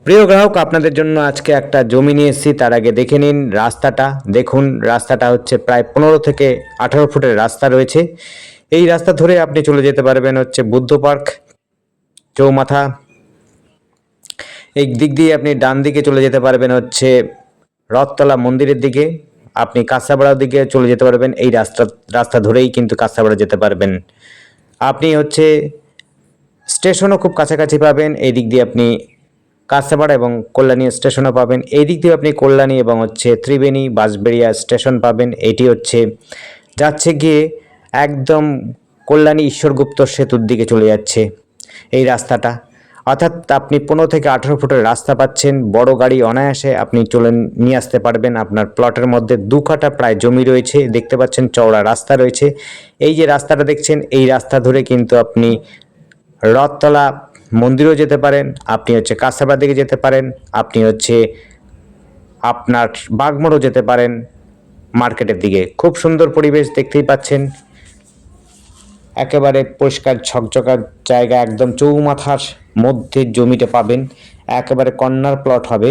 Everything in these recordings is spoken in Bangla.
প্রিয় গ্রাহক, আপনাদের জন্য আজকে একটা জমি নিয়ে এসেছি। তার আগে দেখে নিন রাস্তাটা। দেখুন, রাস্তাটা হচ্ছে প্রায় 15 থেকে 18 ফুটের রাস্তা রয়েছে। এই রাস্তা ধরে আপনি চলে যেতে পারবেন হচ্ছে বুদ্ধ পার্ক, চৌমাথা। এই দিক দিয়ে আপনি ডান দিকে চলে যেতে পারবেন হচ্ছে রথতলা মন্দিরের দিকে। আপনি কাঁচরাপাড়ার দিকে চলে যেতে পারবেন। এই রাস্তা ধরেই কিন্তু কাঁচরাপাড়া যেতে পারবেন। আপনি হচ্ছে স্টেশনও খুব কাছাকাছি পাবেন। এই দিক দিয়ে আপনি কাঁচরাপাড়া এবং কল্যাণী স্টেশনও পাবেন। এই দিক দিয়ে আপনি কল্যাণী এবং হচ্ছে ত্রিবেণী বাঁশবেড়িয়া স্টেশন পাবেন। এটি হচ্ছে যাচ্ছে গিয়ে একদম কল্যাণী ঈশ্বরগুপ্ত সেতুর দিকে চলে যাচ্ছে এই রাস্তাটা। অর্থাৎ আপনি 15 থেকে 18 ফুটের রাস্তা পাচ্ছেন। বড় গাড়ি অনায়াসে আপনি চলে নিয়ে আসতে পারবেন। আপনার প্লটের মধ্যে 2 কাঠা প্রায় জমি রয়েছে, দেখতে পাচ্ছেন চওড়া রাস্তা রয়েছে। এই যে রাস্তাটা দেখছেন, এই রাস্তা ধরে কিন্তু আপনি রথতলা মন্দিরও যেতে পারেন, আপনি হচ্ছে কাঁচরাপাড়ার দিকে যেতে পারেন, আপনি হচ্ছে আপনার বাগমারাও যেতে পারেন মার্কেটের দিকে। খুব সুন্দর পরিবেশ দেখতেই পাচ্ছেন, একেবারে পরিষ্কার ঝকঝকা জায়গা। একদম চৌমাথার মধ্যে জমিটা পাবেন, একেবারে কর্নার প্লট হবে।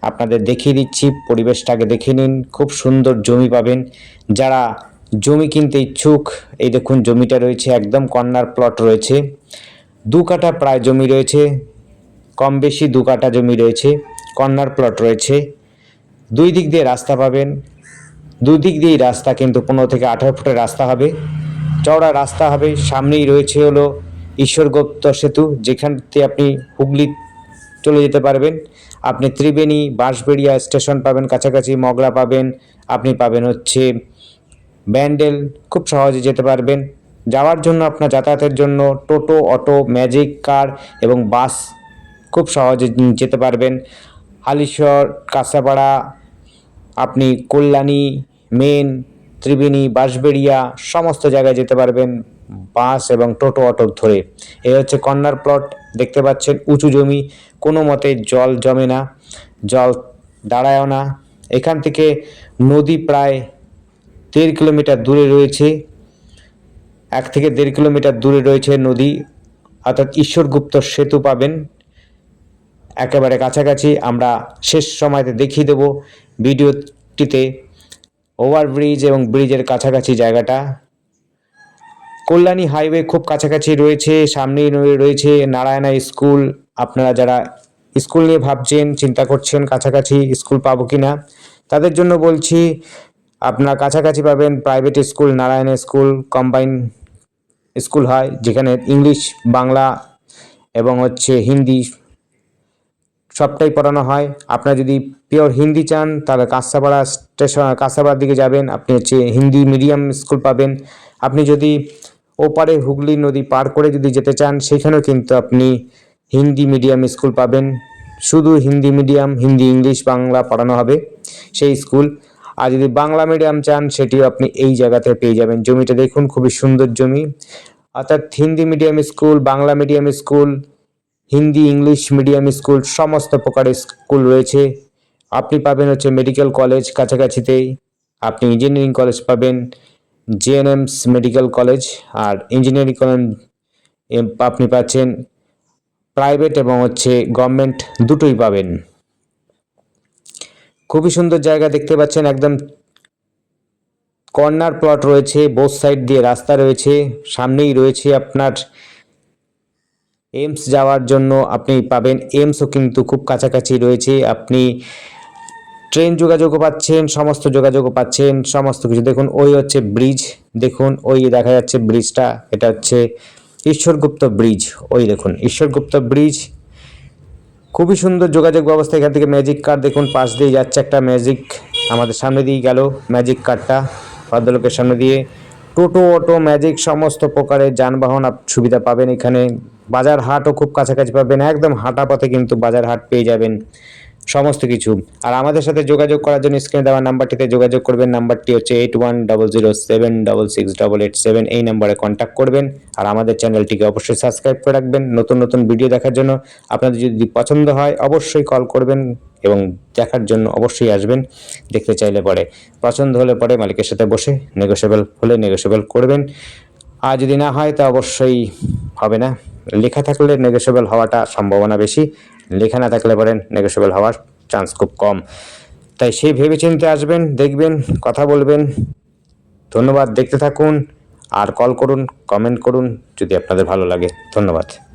আপনাদের দেখিয়ে দিচ্ছি, পরিবেশটাকে দেখে নিন। খুব সুন্দর জমি পাবেন। যারা জমি কিনতে ইচ্ছুক, এই দেখুন জমিটা রয়েছে, একদম কর্নার প্লট রয়েছে। 2 কাঠা প্রায় জমি রয়েছে, কম বেশি 2 কাঠা জমি রয়েছে, কর্নার প্লট রয়েছে। 2 দিক দিয়ে রাস্তা পাবেন। 2 দিক দিয়েই রাস্তা, কিন্তু 15 থেকে 18 ফুটের রাস্তা হবে, চওড়া রাস্তা হবে। সামনেই রয়েছে হলো ঈশ্বরগুপ্ত সেতু, যেখান থেকে আপনি হুগলি চলে যেতে পারবেন। আপনি ত্রিবেণী বাঁশবেড়িয়া স্টেশন পাবেন কাছাকাছি, মগরা পাবেন, আপনি পাবেন হচ্ছে ব্যান্ডেল, খুব সহজে যেতে পারবেন। যাওয়ার জন্য আপনার যাতায়াতের জন্য টোটো, অটো, ম্যাজিক কার এবং বাস খুব সহজে যেতে পারবেন। হালিশহর, কাঁচরাপাড়া, আপনি কল্যাণী, মেন, ত্রিবেণী, বাঁশবেড়িয়া সমস্ত জায়গায় যেতে পারবেন বাস এবং টোটো, অটো ধরে। এই হচ্ছে কর্নার প্লট, দেখতে পাচ্ছেন উঁচু জমি, কোনো মতে জল জমে না, জল দাঁড়ায়ও না। এখান থেকে নদী প্রায় 1.5 কিলোমিটার দূরে রয়েছে, 1 থেকে 1.5 কিলোমিটার দূরে রয়েছে নদী। অর্থাৎ ঈশ্বরগুপ্ত সেতু পাবেন একেবারে কাছাকাছি। আমরা শেষ সময়তে দেখিয়ে দেব ভিডিওটিতে ওভারব্রিজ এবং ব্রিজের কাছাকাছি জায়গাটা। কল্যাণী হাইওয়ে খুব কাছাকাছি রয়েছে, সামনেই রয়েছে নারায়ণা স্কুল। আপনারা যারা স্কুল নিয়ে ভাবছেন, চিন্তা করছেন কাছাকাছি স্কুল পাবো কিনা, তাদের জন্য বলছি আপনারা কাছাকাছি পাবেন private school, Narayana school combine school হয়, যেখানে ইংলিশ, বাংলা এবং হচ্ছে হিন্দি সবটাই পড়ানো হয়। আপনারা যদি পিওর হিন্দি চান, তাহলে কাঁচরাপাড়া স্টেশন, কাঁচরাপাড়ার দিকে যাবেন, আপনি হচ্ছে হিন্দি মিডিয়াম স্কুল পাবেন। আপনি যদি ওপারে হুগলি নদী পার করে যদি যেতে চান, সেখানেও কিন্তু আপনি হিন্দি মিডিয়াম স্কুল পাবেন। শুধু হিন্দি মিডিয়াম, হিন্দি, ইংলিশ, বাংলা পড়ানো হবে সেই স্কুল। আর যদি বাংলা মিডিয়াম চান, সেটিও আপনি এই জায়গাতে পেয়ে যাবেন। জমিটা দেখুন, খুবই সুন্দর জমি। অর্থাৎ Hindi medium school, Bangla medium school, Hindi English medium school সমস্ত প্রকারের স্কুল রয়েছে। আপনি পাবেন হচ্ছে মেডিকেল কলেজ কাছাকাছিতেই, আপনি ইঞ্জিনিয়ারিং কলেজ পাবেন, জেএনএমস মেডিকেল কলেজ। আর ইঞ্জিনিয়ারিং কলেজ আপনি পাচ্ছেন প্রাইভেট এবং হচ্ছে গভর্নমেন্ট, দুটোই পাবেন। খুবই সুন্দর জায়গা দেখতে পাচ্ছেন, একদম কর্নার প্লট রয়েছে, বোথ সাইড দিয়ে রাস্তা রয়েছে, সামনেই রয়েছে আপনার এইমস যাওয়ার জন্য আপনি পাবেন। এইমসও কিন্তু খুব কাছাকাছি রয়েছে, আপনি ট্রেন যোগাযোগও পাচ্ছেন, সমস্ত যোগাযোগও পাচ্ছেন, সমস্ত কিছু। দেখুন ওই হচ্ছে ব্রিজ, দেখুন ওই দেখা যাচ্ছে ব্রিজটা, এটা হচ্ছে ঈশ্বরগুপ্ত ব্রিজ। ওই দেখুন ঈশ্বরগুপ্ত ব্রিজ, খুবই সুন্দর যোগাযোগ ব্যবস্থা। এখান থেকে ম্যাজিক কার দেখুন পাশ দিয়ে যাচ্ছে, একটা ম্যাজিক আমাদের সামনে দিয়ে গেল ম্যাজিক কারটা ভদ্রলোকের সামনে দিয়ে। টোটো, অটো, ম্যাজিক সমস্ত প্রকারের যানবাহন সুবিধা পাবেন এখানে। বাজার হাটও খুব কাছাকাছি পাবেন, একদম হাঁটা পথে কিন্তু বাজার হাট পেয়ে যাবেন সমস্ত কিছু। আর আমাদের সাথে যোগাযোগ করার জন্য স্ক্রিনে দেওয়া নাম্বারটিতে যোগাযোগ করবেন। নাম্বারটি হচ্ছে 8100768887। এই নাম্বারে কন্ট্যাক্ট করবেন। আর আমাদের চ্যানেলটিকে অবশ্যই সাবস্ক্রাইব করে রাখবেন নতুন নতুন ভিডিও দেখার জন্য। আপনাদের যদি পছন্দ হয় অবশ্যই কল করবেন এবং দেখার জন্য অবশ্যই আসবেন দেখতে চাইলে পরে। পছন্দ হলে পরে মালিকের সাথে বসে নেগোশিয়েবল হলে নেগোশিয়েবল করবেন। আর যদি না হয় তা অবশ্যই হবে না, লেখা থাকলে নেগোশিয়েবল হওয়াটা সম্ভাবনা বেশি। লেখা না থাকলে পারেন নেগোশিয়েবল হওয়ার চান্স খুব কম। তাই সেই ভেবেচিন্তে আসবেন, দেখবেন, কথা বলবেন। ধন্যবাদ, দেখতে থাকুন আর কল করুন, কমেন্ট করুন যদি আপনাদের ভালো লাগে। ধন্যবাদ।